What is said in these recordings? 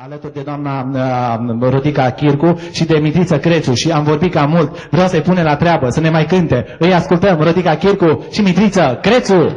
alături de doamna Rodica Chircu și de Mitriță Crețu și am vorbit cam mult. Vreau să-i punem la treabă, să ne mai cânte. Îi ascultăm, Rodica Chircu și Mitriță Crețu.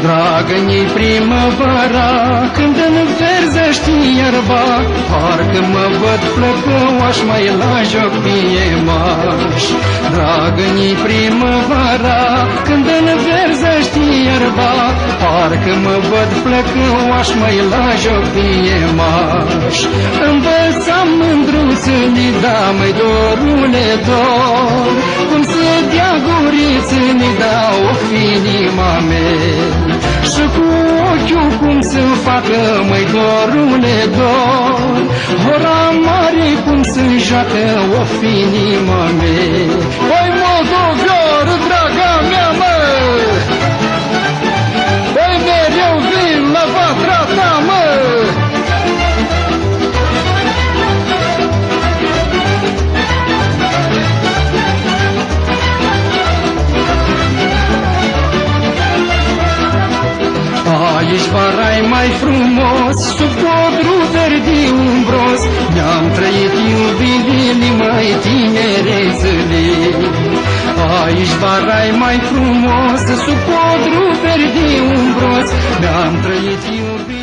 Dragă-i primăvara, când înverzești iarba, parcă mă văd flăcăuaș mai la joc piemaș. Dragă-i primăvara, când înverzești iarba, parcă mă văd flăcăuaș mai la joc piemaș. Învățam mândruță-ni, da, măi dorule dor, cum să dea guriță-ni, da, o fi inima mea. Și cu ochiul cum să facă, măi dorule dor, ora mare cum să-mi joacă, o fi inima mea. Oi moldovior, draga mea, mă, oi mereu vin la vatra ta, mă. Aici vara-i mai frumos, sub codru verde umbros, ne-am trăit iubirile mai tinerețele. Aici vara-i mai frumos, sub codru verde umbros, ne-am trăit iubirile.